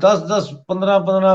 10-10, 15-15,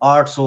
800,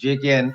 JK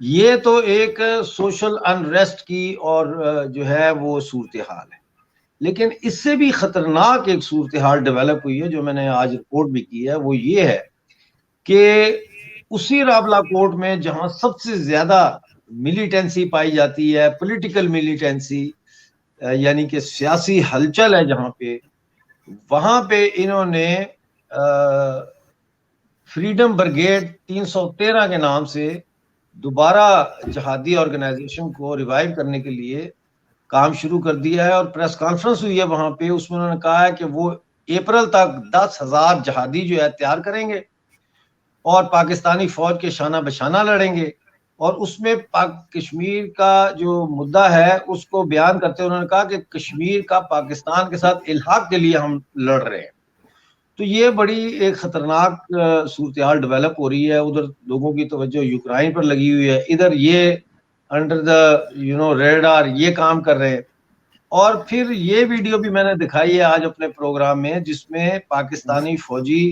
یہ تو ایک سوشل انریسٹ کی اور جو ہے وہ صورتحال ہے، لیکن اس سے بھی خطرناک ایک صورتحال ڈیولپ ہوئی ہے جو میں نے آج رپورٹ بھی کی ہے، وہ یہ ہے کہ اسی راولا کوٹ میں جہاں سب سے زیادہ ملیٹنسی پائی جاتی ہے، پولیٹیکل ملیٹنسی، یعنی کہ سیاسی ہلچل ہے جہاں پہ، وہاں پہ انہوں نے فریڈم برگیڈ 313 کے نام سے دوبارہ جہادی آرگنائزیشن کو ریوائیو کرنے کے لیے کام شروع کر دیا ہے، اور پریس کانفرنس ہوئی ہے وہاں پہ، اس میں انہوں نے کہا ہے کہ وہ اپریل تک 10,000 جہادی جو ہے تیار کریں گے اور پاکستانی فوج کے شانہ بشانہ لڑیں گے، اور اس میں کشمیر کا جو مدعا ہے اس کو بیان کرتے ہوئے انہوں نے کہا کہ کشمیر کا پاکستان کے ساتھ الحاق کے لیے ہم لڑ رہے ہیں۔ تو یہ بڑی ایک خطرناک صورتحال ڈیولپ ہو رہی ہے، ادھر لوگوں کی توجہ یوکرائن پر لگی ہوئی ہے، ادھر یہ انڈر دا ریڈار یہ کام کر رہے ہیں۔ اور پھر یہ ویڈیو بھی میں نے دکھائی ہے آج اپنے پروگرام میں، جس میں پاکستانی فوجی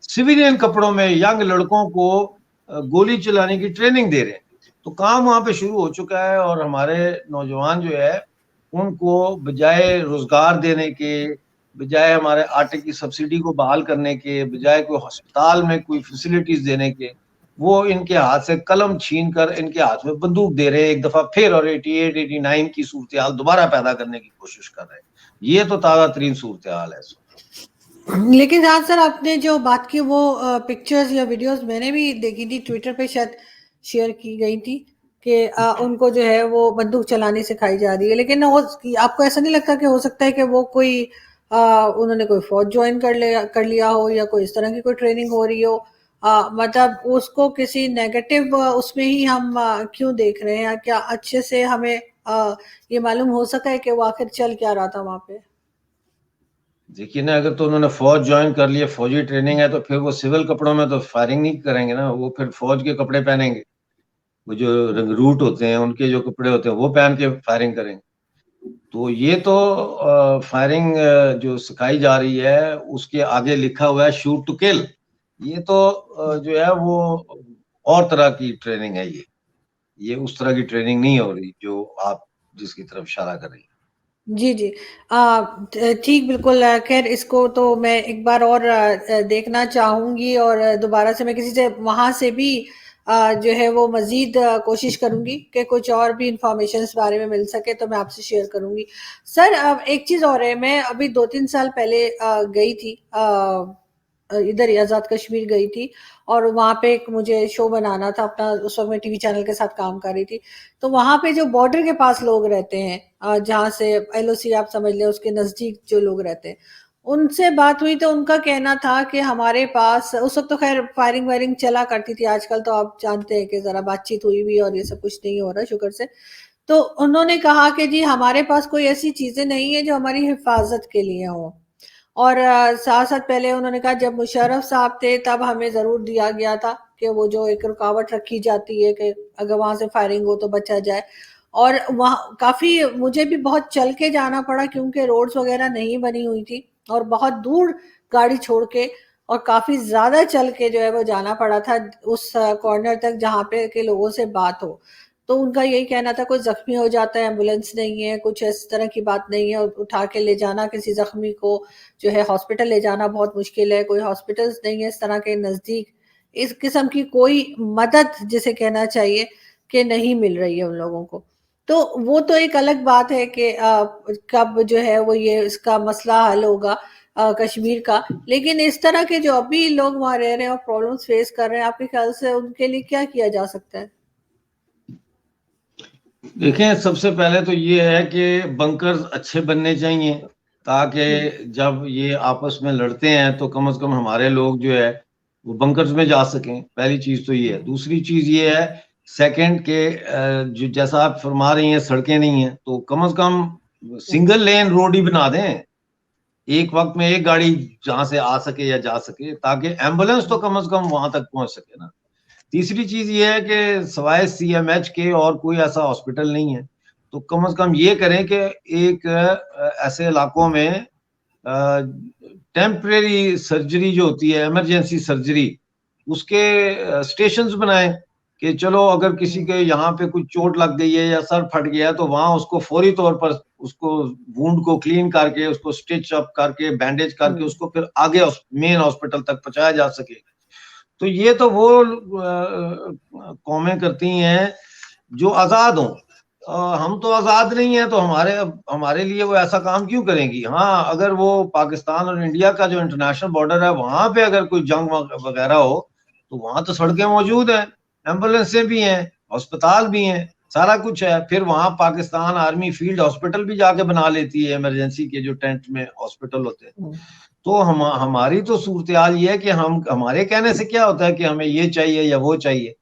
سویلین کپڑوں میں ینگ لڑکوں کو گولی چلانے کی ٹریننگ دے رہے ہیں۔ تو کام وہاں پہ شروع ہو چکا ہے، اور ہمارے نوجوان جو ہے ان کو بجائے روزگار دینے کے، بجائے ہمارے آٹے کی سبسڈی کو بحال کرنے کے، بجائے کوئی ہسپتال میں کوئی فیسلٹیز دینے کے، وہ ان کے ہاتھ سے قلم چھین کر ان کے ہاتھ میں بندوق دے رہے ہیں ایک دفعہ پھر، اور 88 89 کی صورتحال دوبارہ پیدا کرنے کی کوشش کر رہے ہیں۔ یہ تو تازہ ترین صورتحال ہے۔ لیکن جہاں سر آپ نے جو بات کی وہ پکچرز یا ویڈیوز میں نے بھی دیکھی تھی، ٹویٹر پہ شاید شیئر کی گئی تھی کہ ان کو جو ہے وہ بندوق چلانی سکھائی جا رہی ہے، لیکن آپ کو ایسا نہیں لگتا کہ ہو سکتا ہے کہ وہ کوئی انہوں نے کوئی فوج جوائن کر لیا ہو، یا کوئی اس طرح کی کوئی ٹریننگ ہو رہی ہو؟ مطلب اس کو کسی نیگیٹو اس میں ہی ہم کیوں دیکھ رہے ہیں؟ کیا اچھے سے ہمیں یہ معلوم ہو سکا ہے کہ وہ آخر چل کیا رہا تھا وہاں پہ؟ دیکھیے نا، اگر تو انہوں نے فوج جوائن کر لی ہے، فوجی ٹریننگ ہے، تو پھر وہ سول کپڑوں میں تو فائرنگ نہیں کریں گے نا، وہ پھر فوج کے کپڑے پہنیں گے، وہ جو روٹ ہوتے ہیں ان کے جو کپڑے ہوتے ہیں وہ پہن کے فائرنگ کریں گے۔ تو یہ تو فائرنگ جو سکھائی جا رہی ہے اس کے آگے لکھا ہوا ہے شوٹ ٹو کل، یہ تو جو ہے وہ اور طرح کی ٹریننگ ہے، یہ اس طرح کی ٹریننگ نہیں ہو رہی جو آپ جس کی طرف اشارہ کر رہی ہیں۔ جی جی ٹھیک، بالکل۔ خیر، اس کو تو میں ایک بار اور دیکھنا چاہوں گی، اور دوبارہ سے میں کسی سے وہاں سے بھی جو ہے وہ مزید کوشش کروں گی کہ کچھ اور بھی انفارمیشن اس بارے میں مل سکے تو میں آپ سے شیئر کروں گی۔ سر ایک چیز اور ہے، میں ابھی 2-3 سال پہلے گئی تھی ادھر ہی آزاد کشمیر گئی تھی، اور وہاں پہ ایک مجھے شو بنانا تھا اپنا، اس وقت میں ٹی وی چینل کے ساتھ کام کر رہی تھی۔ تو وہاں پہ جو بارڈر کے پاس لوگ رہتے ہیں، جہاں سے ایل او سی آپ سمجھ لیں اس کے نزدیک جو لوگ رہتے ہیں، ان سے بات ہوئی تو ان کا کہنا تھا کہ ہمارے پاس اس وقت تو خیر فائرنگ وائرنگ چلا کرتی تھی، آج کل تو آپ جانتے ہیں کہ ذرا بات چیت ہوئی بھی اور یہ سب کچھ نہیں ہو رہا شکر سے۔ تو انہوں نے کہا کہ جی ہمارے پاس کوئی ایسی چیزیں نہیں ہیں جو ہماری حفاظت کے لیے ہوں، اور ساتھ ساتھ پہلے انہوں نے کہا جب مشرف صاحب تھے تب ہمیں ضرور دیا گیا تھا کہ وہ جو ایک رکاوٹ رکھی جاتی ہے کہ اگر وہاں سے فائرنگ ہو تو بچا جائے، اور وہاں کافی مجھے بھی بہت چل کے جانا پڑا کیونکہ روڈز وغیرہ نہیں بنی ہوئی تھی، اور بہت دور گاڑی چھوڑ کے اور کافی زیادہ چل کے جو ہے وہ جانا پڑا تھا اس کارنر تک جہاں پہ کہ لوگوں سے بات ہو۔ تو ان کا یہی کہنا تھا کوئی زخمی ہو جاتا ہے، ایمبولینس نہیں ہے، کچھ اس طرح کی بات نہیں ہے، اٹھا کے لے جانا کسی زخمی کو جو ہے ہاسپٹل لے جانا بہت مشکل ہے، کوئی ہاسپٹلز نہیں ہے اس طرح کے نزدیک، اس قسم کی کوئی مدد جسے کہنا چاہیے کہ نہیں مل رہی ہے ان لوگوں کو۔ تو وہ تو ایک الگ بات ہے کہ کب جو ہے وہ یہ اس کا مسئلہ حل ہوگا کشمیر کا، لیکن اس طرح کے جو ابھی لوگ وہاں رہ رہے ہیں اور پرابلمز فیس کر رہے ہیں، آپ کے خیال سے ان کے لیے کیا کیا جا سکتا ہے؟ دیکھیں، سب سے پہلے تو یہ ہے کہ بنکرز اچھے بننے چاہیے تاکہ جب یہ آپس میں لڑتے ہیں تو کم از کم ہمارے لوگ جو ہے وہ بنکرز میں جا سکیں، پہلی چیز تو یہ ہے۔ دوسری چیز یہ ہے سیکنڈ کہ جو جیسا آپ فرما رہی ہیں سڑکیں نہیں ہیں، تو کم از کم سنگل لین روڈ ہی بنا دیں، ایک وقت میں ایک گاڑی جہاں سے آ سکے یا جا سکے، تاکہ ایمبولینس تو کم از کم وہاں تک پہنچ سکے نا۔ تیسری چیز یہ ہے کہ سوائے سی ایم ایچ کے اور کوئی ایسا ہاسپٹل نہیں ہے، تو کم از کم یہ کریں کہ ایک ایسے علاقوں میں ٹیمپریری سرجری جو ہوتی ہے، ایمرجنسی سرجری، اس کے اسٹیشنز بنائیں، کہ چلو اگر کسی کے یہاں پہ کچھ چوٹ لگ گئی ہے یا سر پھٹ گیا ہے تو وہاں اس کو فوری طور پر اس کو وونڈ کو کلین کر کے اس کو سٹچ اپ کر کے بینڈیج کر کے اس کو پھر آگے مین ہاسپٹل تک پہنچایا جا سکے. تو یہ تو وہ قومیں کرتی ہیں جو آزاد ہوں. ہم تو آزاد نہیں ہیں تو ہمارے لیے وہ ایسا کام کیوں کریں گی. ہاں اگر وہ پاکستان اور انڈیا کا جو انٹرنیشنل بارڈر ہے وہاں پہ اگر کوئی جنگ وغیرہ ہو تو وہاں تو سڑکیں موجود ہیں, ایمبولینسیں بھی ہیں, ہسپتال بھی ہیں, سارا کچھ ہے. پھر وہاں پاکستان آرمی فیلڈ ہاسپٹل بھی جا کے بنا لیتی ہے, ایمرجنسی کے جو ٹینٹ میں ہاسپٹل ہوتے ہیں. تو ہماری تو صورتحال یہ ہے کہ ہمارے کہنے سے کیا ہوتا ہے کہ ہمیں یہ چاہیے یا وہ چاہیے.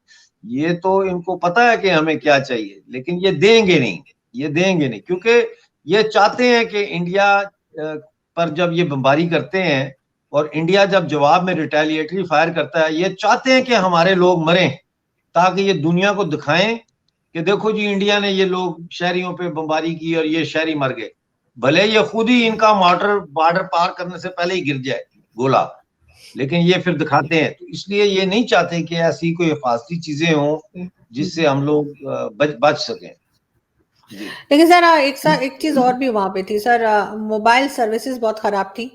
یہ تو ان کو پتا ہے کہ ہمیں کیا چاہیے, لیکن یہ دیں گے نہیں کیونکہ یہ چاہتے ہیں کہ انڈیا پر جب یہ بمباری کرتے ہیں اور انڈیا جب جواب میں ریٹیلیٹری فائر کرتا ہے, یہ چاہتے ہیں کہ ہمارے لوگ مریں تاکہ یہ دنیا کو دکھائیں کہ دیکھو جی انڈیا نے یہ لوگ شہریوں پہ بمباری کی اور یہ شہری مر گئے, بھلے یہ خود ہی ان کا بارڈر پار کرنے سے پہلے ہی گر جائے گولا, لیکن یہ پھر دکھاتے ہیں. تو اس لیے یہ نہیں چاہتے کہ ایسی کوئی حفاظتی چیزیں ہوں جس سے ہم لوگ بچ سکیں. جی لیکن سر ایک چیز اور بھی وہاں پہ تھی سر, موبائل سروسز بہت خراب تھی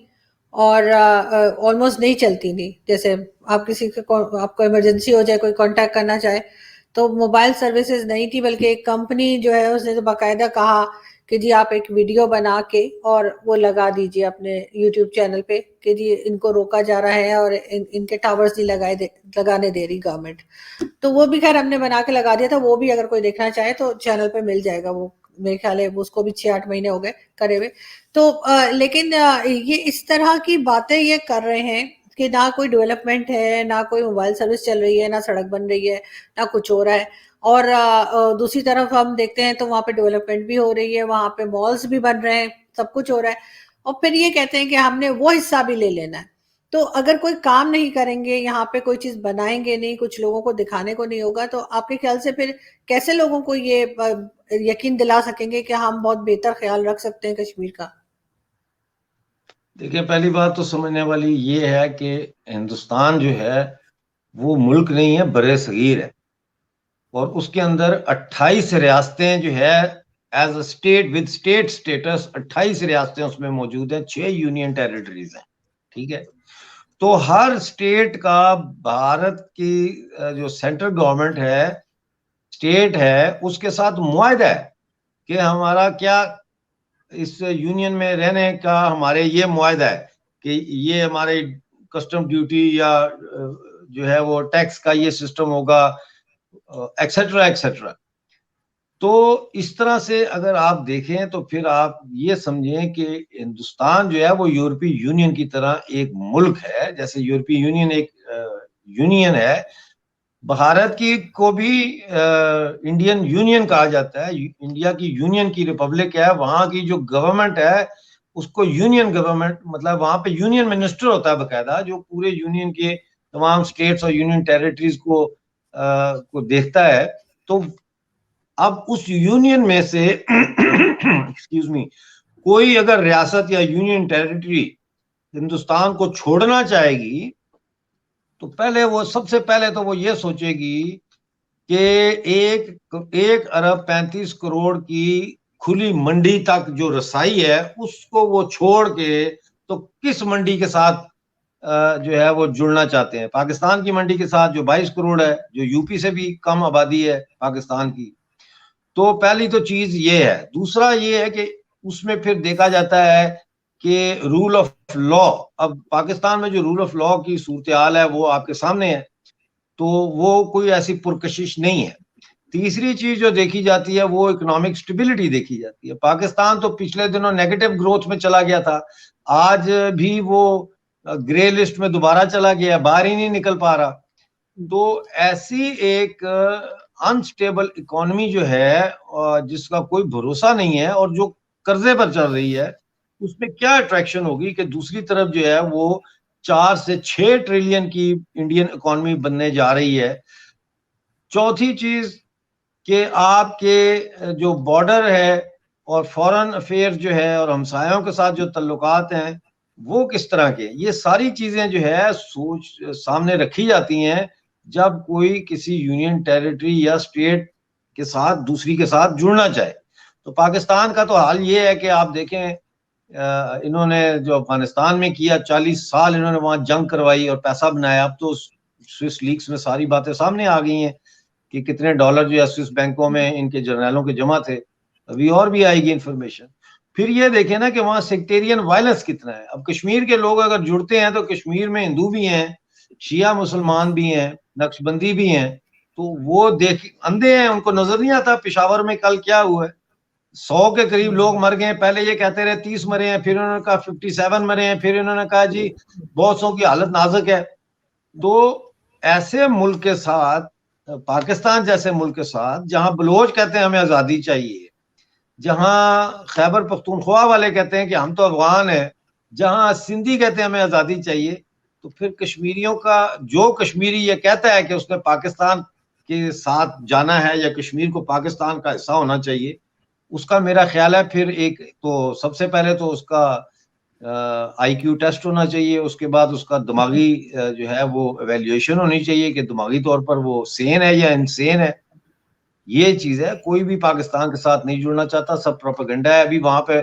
اور آلموسٹ نہیں چلتی تھی. جیسے آپ آپ کو ایمرجنسی ہو جائے, کوئی کانٹیکٹ کرنا چاہے تو موبائل سروسز نہیں تھی, بلکہ ایک کمپنی جو ہے اس نے تو باقاعدہ کہا کہ جی آپ ایک ویڈیو بنا کے اور وہ لگا دیجئے اپنے یوٹیوب چینل پہ کہ جی ان کو روکا جا رہا ہے اور ان کے ٹاورز نہیں لگانے دے رہی گورنمنٹ. تو وہ بھی خیر ہم نے بنا کے لگا دیا تھا, وہ بھی اگر کوئی دیکھنا چاہے تو چینل پہ مل جائے گا. وہ میرے خیال ہے اس کو بھی 6-8 مہینے ہو گئے کرے ہوئے. تو لیکن یہ اس طرح کی باتیں یہ کر رہے ہیں کہ نہ کوئی ڈیولپمنٹ ہے, نہ کوئی موبائل سروس چل رہی ہے, نہ سڑک بن رہی ہے, نہ کچھ ہو رہا ہے. اور دوسری طرف ہم دیکھتے ہیں تو وہاں پہ ڈیولپمنٹ بھی ہو رہی ہے, وہاں پہ مالز بھی بن رہے ہیں, سب کچھ ہو رہا ہے, اور پھر یہ کہتے ہیں کہ ہم نے وہ حصہ بھی لے لینا ہے. تو اگر کوئی کام نہیں کریں گے, یہاں پہ کوئی چیز بنائیں گے نہیں, کچھ لوگوں کو دکھانے کو نہیں ہوگا, تو آپ کے خیال سے پھر کیسے لوگوں کو یہ یقین دلا سکیں گے کہ ہم بہت بہتر خیال رکھ سکتے ہیں کشمیر کا؟ دیکھیں, پہلی بات تو سمجھنے والی یہ ہے کہ ہندوستان جو ہے وہ ملک نہیں ہے, بر صغیر ہے, اور اس کے اندر 28 ریاستیں جو ہے as a state with state states 28 ریاستیں اس میں موجود ہیں, 6 یونین ٹیریٹریز ہیں. ٹھیک ہے, تو ہر اسٹیٹ کا بھارت کی جو سینٹرل گورنمنٹ ہے, اسٹیٹ ہے, اس کے ساتھ معاہدہ ہے کہ ہمارا کیا اس یونین میں رہنے کا ہمارے یہ معاہدہ ہے کہ یہ ہمارے کسٹم ڈیوٹی یا جو ہے وہ ٹیکس کا یہ سسٹم ہوگا, ایکسیٹرا ایکسیٹرا. تو اس طرح سے اگر آپ دیکھیں تو پھر آپ یہ سمجھیں کہ ہندوستان جو ہے وہ یورپی یونین کی طرح ایک ملک ہے, جیسے یورپی یونین ایک یونین ہے. بھارت کی کو بھی انڈین یونین کہا جاتا ہے, انڈیا کی یونین کی ریپبلک ہے, وہاں کی جو گورنمنٹ ہے اس کو یونین گورنمنٹ, مطلب وہاں پہ یونین منسٹر ہوتا ہے باقاعدہ, جو پورے یونین کے تمام اسٹیٹس اور یونین ٹیریٹریز کو دیکھتا ہے. تو اب اس یونین میں سے ایکسکیوز می کوئی اگر ریاست یا یونین ٹیریٹری ہندوستان کو چھوڑنا چاہے گی تو وہ سب سے پہلے تو وہ یہ سوچے گی کہ 1.35 ارب کی کھلی منڈی تک جو رسائی ہے اس کو وہ چھوڑ کے تو کس منڈی کے ساتھ جو ہے وہ جڑنا چاہتے ہیں. پاکستان کی منڈی کے ساتھ جو 22 کروڑ ہے, جو یو پی سے بھی کم آبادی ہے پاکستان کی. تو پہلی تو چیز یہ ہے. دوسرا یہ ہے کہ اس میں پھر دیکھا جاتا ہے کہ رول آف لا, اب پاکستان میں جو رول آف لا کی صورتحال ہے وہ آپ کے سامنے ہے, تو وہ کوئی ایسی پرکشش نہیں ہے. تیسری چیز جو دیکھی جاتی ہے وہ اکنامک سٹیبلٹی دیکھی جاتی ہے. پاکستان تو پچھلے دنوں نیگیٹو گروتھ میں چلا گیا تھا, آج بھی وہ گرے لسٹ میں دوبارہ چلا گیا, باہر ہی نہیں نکل پا رہا. تو ایسی ایک انسٹیبل اکانومی جو ہے جس کا کوئی بھروسہ نہیں ہے اور جو قرضے پر چل رہی ہے, اس میں کیا اٹریکشن ہوگی کہ دوسری طرف جو ہے وہ 4 سے 6 ٹریلین کی انڈین اکانومی بننے جا رہی ہے. چوتھی چیز کہ آپ کے جو بارڈر ہے اور فورن افیئر جو ہے اور ہمسایوں کے ساتھ جو تعلقات ہیں وہ کس طرح کے, یہ ساری چیزیں جو ہے سامنے رکھی جاتی ہیں جب کوئی کسی یونین ٹیریٹری یا اسٹیٹ کے ساتھ دوسری کے ساتھ جڑنا چاہے. تو پاکستان کا تو حال یہ ہے کہ آپ دیکھیں انہوں نے جو افغانستان میں کیا 40 سال انہوں نے وہاں جنگ کروائی اور پیسہ بنایا. اب تو سوئس لیکس میں ساری باتیں سامنے آ گئی ہیں کہ کتنے ڈالر جو ہے سوئس بینکوں میں ان کے جرنیلوں کے جمع تھے. ابھی اور بھی آئے گی انفارمیشن. پھر یہ دیکھیں نا کہ وہاں سیکٹیرین وائلنس کتنا ہے. اب کشمیر کے لوگ اگر جڑتے ہیں تو کشمیر میں ہندو بھی ہیں, شیعہ مسلمان بھی ہیں, نقش بندی بھی ہیں, تو وہ دیکھ اندھے ہیں, ان کو نظر نہیں آتا پشاور میں کل کیا ہوا ہے. 100 کے قریب لوگ مر گئے. پہلے یہ کہتے رہے 30 مرے ہیں, پھر انہوں نے کہا 57 مرے ہیں, پھر انہوں نے کہا جی بہت سو کی حالت نازک ہے. تو ایسے ملک کے ساتھ, پاکستان جیسے ملک کے ساتھ, جہاں بلوچ کہتے ہیں ہمیں آزادی چاہیے, جہاں خیبر پختونخوا والے کہتے ہیں کہ ہم تو افغان ہیں, جہاں سندھی کہتے ہیں ہمیں آزادی چاہیے, تو پھر کشمیریوں کا, جو کشمیری یہ کہتا ہے کہ اس نے پاکستان کے ساتھ جانا ہے یا کشمیر کو پاکستان کا حصہ ہونا چاہیے, اس کا میرا خیال ہے پھر ایک تو سب سے پہلے تو اس کا آئی کیو ٹیسٹ ہونا چاہیے, اس کے بعد اس کا دماغی جو ہے وہ ایویلیویشن ہونی چاہیے کہ دماغی طور پر وہ سین ہے یا انسین ہے. یہ چیز ہے. کوئی بھی پاکستان کے ساتھ نہیں جڑنا چاہتا, سب پروپیگنڈا ہے. ابھی وہاں پہ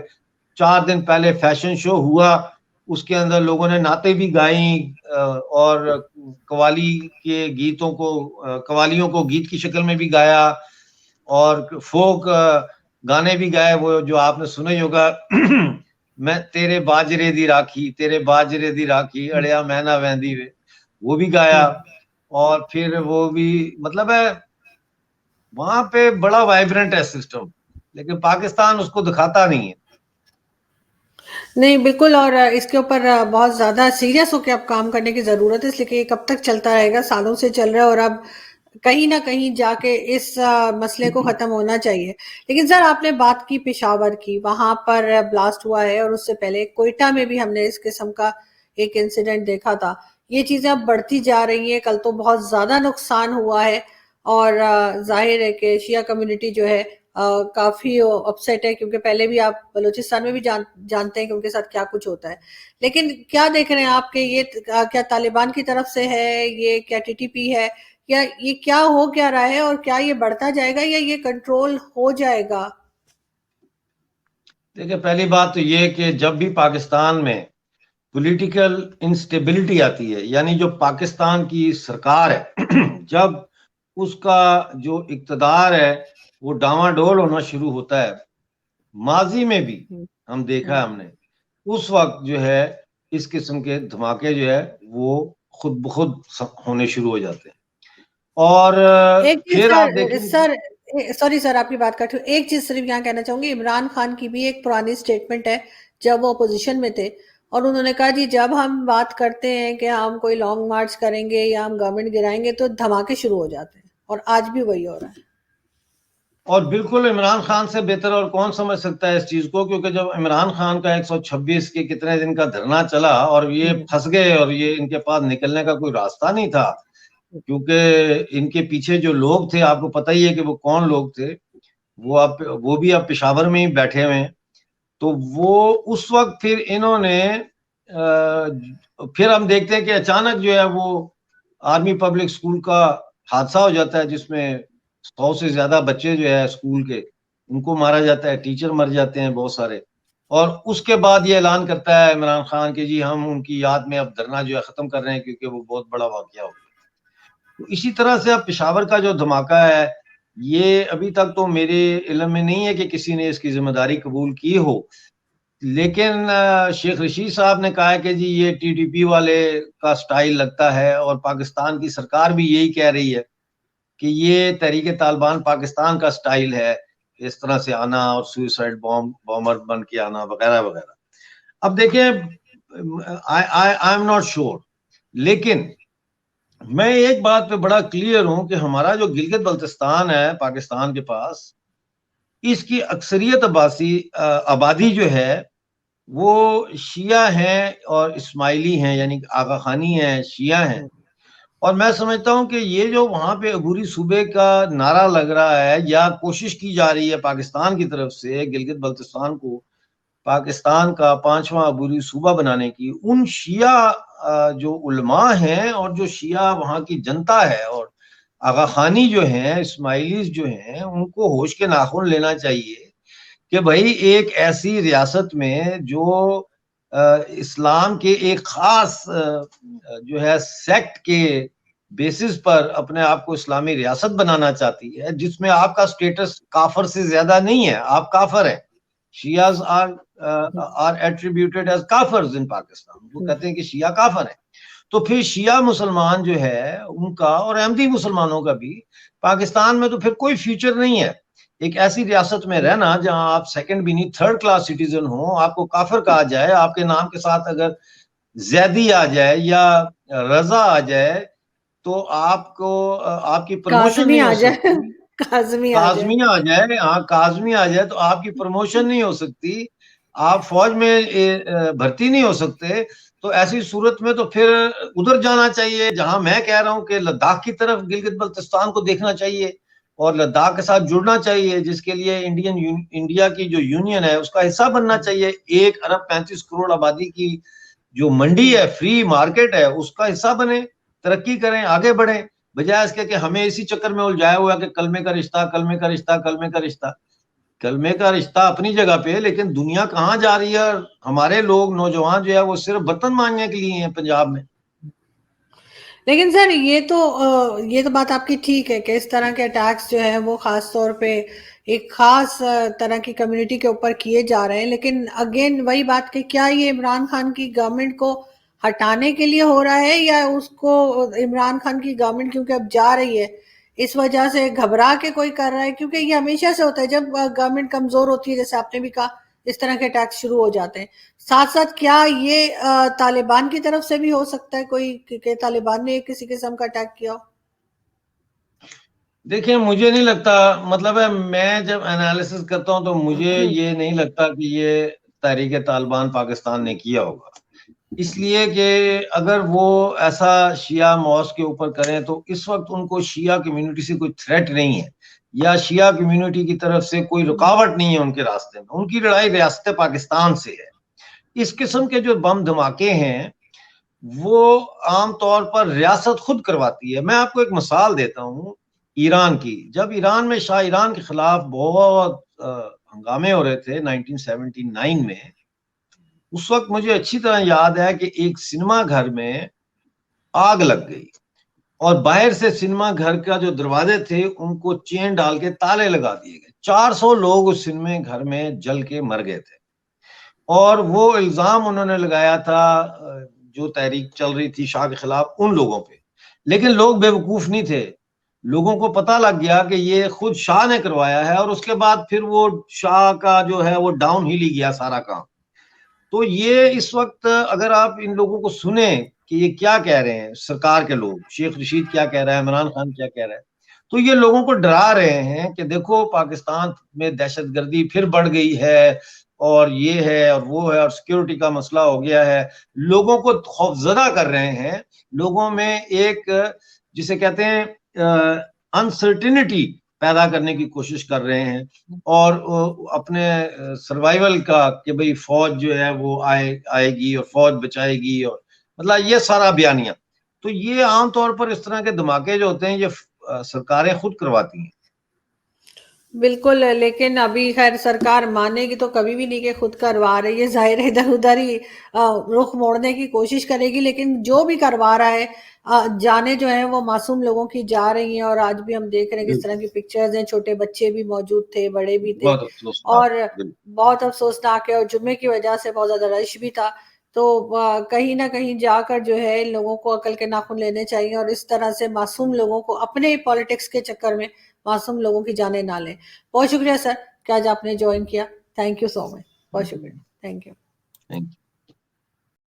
4 دن پہلے فیشن شو ہوا, اس کے اندر لوگوں نے نعتیں بھی گائیں اور قوالی کے گیتوں کو, قوالیوں کو گیت کی شکل میں بھی گایا, اور فوک گانے بھی گائے, وہ جو آپ نے سنا ہی ہوگا میں تیرے باجرے دی راکھی, تیرے باجرے دی راکھی اڑیا میں نہ ویندی وے, وہ بھی گایا. اور پھر وہ بھی مطلب ہے وہاں پہ بڑا وائبرنٹ ہے سسٹم, لیکن پاکستان اس کو دکھاتا نہیں ہے. نہیں بالکل, اور اس کے اوپر بہت زیادہ سیریس ہو کے اب کام کرنے کی ضرورت ہے, اس لیے کہ یہ کب تک چلتا رہے گا, سالوں سے چل رہا ہے, اور اب کہیں نہ کہیں جا کے اس مسئلے کو ختم ہونا چاہیے. لیکن سر آپ نے بات کی پشاور کی, وہاں پر بلاسٹ ہوا ہے, اور اس سے پہلے کوئٹہ میں بھی ہم نے اس قسم کا ایک انسیڈنٹ دیکھا تھا. یہ چیزیں اب بڑھتی جا رہی ہیں. کل تو بہت زیادہ نقصان ہوا ہے, اور ظاہر ہے کہ شیعہ کمیونٹی جو ہے کافی اپسیٹ ہے, کیونکہ پہلے بھی آپ بلوچستان میں بھی جانتے ہیں کہ ان کے ساتھ کیا کچھ ہوتا ہے. لیکن کیا دیکھ رہے ہیں آپ کہ یہ کیا طالبان کی طرف سے ہے, یہ کیا ٹی ٹی پی ہے, یا یہ کیا ہو کیا رہا ہے, اور کیا یہ بڑھتا جائے گا یا یہ کنٹرول ہو جائے گا؟ دیکھیں, پہلی بات تو یہ کہ جب بھی پاکستان میں پولیٹیکل انسٹیبلٹی آتی ہے, یعنی جو پاکستان کی سرکار ہے جب اس کا جو اقتدار ہے وہ ڈاواں ڈول ہونا شروع ہوتا ہے, ماضی میں بھی ہم دیکھا ہے ہم نے, اس وقت جو ہے اس قسم کے دھماکے جو ہے وہ خود بخود ہونے شروع ہو جاتے ہیں. اور ایک چیز پھر آپ دیکھیں, سر سوری سر آپ کی بات کر رہی ہوں, ایک چیز صرف یہاں کہنا چاہوں گی, عمران خان کی بھی ایک پرانی سٹیٹمنٹ ہے جب وہ اپوزیشن میں تھے, اور انہوں نے کہا جی جب ہم بات کرتے ہیں کہ ہم کوئی لانگ مارچ کریں گے یا ہم گورنمنٹ گرائیں گے تو دھماکے شروع ہو جاتے ہیں, اور آج بھی وہی ہو رہا ہے. اور بالکل عمران خان سے بہتر اور کون سمجھ سکتا ہے اس چیز کو, کیونکہ جب عمران خان کا 126 کے کتنے دن کا دھرنا چلا اور یہ پھنس گئے, اور یہ ان کے پاس نکلنے کا کوئی راستہ نہیں تھا, کیونکہ ان کے پیچھے جو لوگ تھے آپ کو پتہ ہی ہے کہ وہ کون لوگ تھے, وہ بھی اب پشاور میں ہی بیٹھے ہوئے ہیں. تو وہ اس وقت پھر انہوں نے پھر ہم دیکھتے ہیں کہ اچانک جو ہے وہ آرمی پبلک سکول کا حادثہ ہو جاتا ہے, جس میں 100 سے زیادہ بچے جو ہے اسکول کے ان کو مارا جاتا ہے, ٹیچر مر جاتے ہیں بہت سارے. اور اس کے بعد یہ اعلان کرتا ہے عمران خان کہ جی ہم ان کی یاد میں اب دھرنا جو ہے ختم کر رہے ہیں, کیونکہ وہ بہت بڑا واقعہ ہو گیا. تو اسی طرح سے اب پشاور کا جو دھماکہ ہے, یہ ابھی تک تو میرے علم میں نہیں ہے کہ کسی نے اس کی ذمہ داری قبول کی ہو, لیکن شیخ رشید صاحب نے کہا ہے کہ جی یہ ٹی ٹی پی والے کا سٹائل لگتا ہے, اور پاکستان کی سرکار بھی یہی کہہ رہی ہے کہ یہ تحریک طالبان پاکستان کا سٹائل ہے, اس طرح سے آنا اور سوئسائڈ بامبر بن کے آنا وغیرہ وغیرہ. اب دیکھیں, آئی ایم ناٹ شور, لیکن میں ایک بات پہ بڑا کلیئر ہوں کہ ہمارا جو گلگت بلتستان ہے پاکستان کے پاس, اس کی اکثریت آبادی جو ہے وہ شیعہ ہیں اور اسماعیلی ہیں, یعنی آغا خانی ہیں, شیعہ ہیں. اور میں سمجھتا ہوں کہ یہ جو وہاں پہ عبوری صوبے کا نعرہ لگ رہا ہے یا کوشش کی جا رہی ہے پاکستان کی طرف سے گلگت بلتستان کو پاکستان کا 5واں عبوری صوبہ بنانے کی, ان شیعہ جو علماء ہیں اور جو شیعہ وہاں کی جنتا ہے اور آغا خانی جو ہیں، اسماعیلیز جو ہیں، ان کو ہوش کے ناخن لینا چاہیے کہ بھائی ایک ایسی ریاست میں جو اسلام کے ایک خاص جو ہے سیکٹ کے بیسس پر اپنے آپ کو اسلامی ریاست بنانا چاہتی ہے، جس میں آپ کا سٹیٹس کافر سے زیادہ نہیں ہے، آپ کافر ہیں. شیعہز are attributed as kafirs in Pakistan. وہ کہتے ہیں کہ شیعہ کافر ہیں. تو پھر شیعہ مسلمان جو ہے ان کا اور احمدی مسلمانوں کا بھی پاکستان میں تو پھر کوئی فیوچر نہیں ہے. ایک ایسی ریاست میں رہنا جہاں آپ سیکنڈ بھی نہیں تھرڈ کلاس سٹیزن ہوں، آپ کو کافر کہا جائے، آپ کے نام کے ساتھ اگر زیدی آ جائے یا رضا آ جائے تو آپ کو آپ کی پروموشن کاظمی نہیں آ ہو جائے، سکتی. کاظمی آ جائے، کاظمی آ جائے، ہاں کاظمی آ جائے تو آپ کی پروموشن نہیں ہو سکتی، آپ فوج میں بھرتی نہیں ہو سکتے. تو ایسی صورت میں تو پھر ادھر جانا چاہیے جہاں میں کہہ رہا ہوں کہ لداخ کی طرف گلگت بلتستان کو دیکھنا چاہیے اور لداخ کے ساتھ جڑنا چاہیے، جس کے لیے انڈیا کی جو یونین ہے اس کا حصہ بننا چاہیے. 1 ارب 35 کروڑ آبادی کی جو منڈی ہے، فری مارکیٹ ہے، اس کا حصہ بنے، ترقی کریں، آگے بڑھیں، بجائے اس کے کہ ہمیں اسی چکر میں الجھایا ہوا کہ کلمے کا رشتہ، کلمے کا رشتہ، کلمے کا رشتہ. کلمے کا رشتہ اپنی جگہ پہ، لیکن دنیا کہاں جا رہی ہے؟ ہمارے لوگ نوجوان جو ہے وہ صرف برتن مانگنے کے لیے ہیں پنجاب میں. لیکن سر یہ تو بات آپ کی ٹھیک ہے کہ اس طرح کے اٹیکس جو ہیں وہ خاص طور پہ ایک خاص طرح کی کمیونٹی کے اوپر کیے جا رہے ہیں، لیکن اگین وہی بات کہ کیا یہ عمران خان کی گورنمنٹ کو ہٹانے کے لیے ہو رہا ہے، یا اس کو عمران خان کی گورنمنٹ کیونکہ اب جا رہی ہے اس وجہ سے گھبرا کے کوئی کر رہا ہے؟ کیونکہ یہ ہمیشہ سے ہوتا ہے جب گورنمنٹ کمزور ہوتی ہے، جیسے آپ نے بھی کہا اس طرح کے اٹیک شروع ہو جاتے ہیں. ساتھ ساتھ کیا یہ طالبان کی طرف سے بھی ہو سکتا ہے کوئی کہ طالبان نے کسی قسم کا اٹیک کیا ہو؟ دیکھیں مجھے نہیں لگتا، مطلب ہے میں جب انالیسس کرتا ہوں تو مجھے یہ نہیں لگتا کہ یہ تحریک طالبان پاکستان نے کیا ہوگا، اس لیے کہ اگر وہ ایسا شیعہ موس کے اوپر کریں تو اس وقت ان کو شیعہ کمیونٹی سے کوئی تھریٹ نہیں ہے، یا شیعہ کمیونٹی کی طرف سے کوئی رکاوٹ نہیں ہے ان کے راستے میں. ان کی لڑائی ریاست پاکستان سے ہے. اس قسم کے جو بم دھماکے ہیں وہ عام طور پر ریاست خود کرواتی ہے. میں آپ کو ایک مثال دیتا ہوں ایران کی. جب ایران میں شاہ ایران کے خلاف بہت ہنگامے ہو رہے تھے 1979 میں، اس وقت مجھے اچھی طرح یاد ہے کہ ایک سنیما گھر میں آگ لگ گئی اور باہر سے سنیما گھر کا جو دروازے تھے ان کو چین ڈال کے تالے لگا دیے گئے. 400 لوگ اس سنیما گھر میں جل کے مر گئے تھے. اور وہ الزام انہوں نے لگایا تھا جو تحریک چل رہی تھی شاہ کے خلاف ان لوگوں پہ، لیکن لوگ بے وقوف نہیں تھے. لوگوں کو پتہ لگ گیا کہ یہ خود شاہ نے کروایا ہے، اور اس کے بعد پھر وہ شاہ کا جو ہے وہ ڈاؤن ہل ہی گیا سارا کام. تو یہ اس وقت اگر آپ ان لوگوں کو سنیں کہ یہ کیا کہہ رہے ہیں، سرکار کے لوگ، شیخ رشید کیا کہہ رہا ہے، عمران خان کیا کہہ رہا ہے، تو یہ لوگوں کو ڈرا رہے ہیں کہ دیکھو پاکستان میں دہشت گردی پھر بڑھ گئی ہے اور یہ ہے اور وہ ہے اور سیکیورٹی کا مسئلہ ہو گیا ہے. لوگوں کو خوفزدہ کر رہے ہیں، لوگوں میں ایک جسے کہتے ہیں انسرٹینٹی پیدا کرنے کی کوشش کر رہے ہیں، اور اپنے سروائیول کا کہ بھئی فوج جو ہے وہ آئے گی اور فوج بچائے گی، اور مطلب یہ سارا بیانیہ. تو یہ عام طور پر اس طرح کے دھماکے جو ہوتے ہیں یہ سرکاریں خود کرواتی ہیں. بالکل، لیکن ابھی خیر سرکار مانے گی تو کبھی بھی نہیں کہ خود کروا رہی ہے، ظاہر ہے ادھر ادھر ہی رخ موڑنے کی کوشش کرے گی، لیکن جو بھی کروا رہا ہے جانے جو ہیں وہ معصوم لوگوں کی جا رہی ہیں. اور آج بھی ہم دیکھ رہے ہیں کس طرح کی پکچرز ہیں، چھوٹے بچے بھی موجود تھے، بڑے بھی تھے، بہت افسوسناک. اور بہت افسوسناک ہے. اور جمعے کی وجہ سے بہت زیادہ رش بھی تھا. تو کہیں نہ کہیں جا کر جو ہے ان لوگوں کو عقل کے ناخن لینے چاہیے، اور اس طرح سے معصوم لوگوں کو اپنے پالیٹکس کے چکر میں معصوم لوگوں کی جانیں نہ لیں. بہت شکریہ سر کہ آج آپ نے جوائن کیا. تھینک یو سو مچ. بہت شکریہ. Thank you.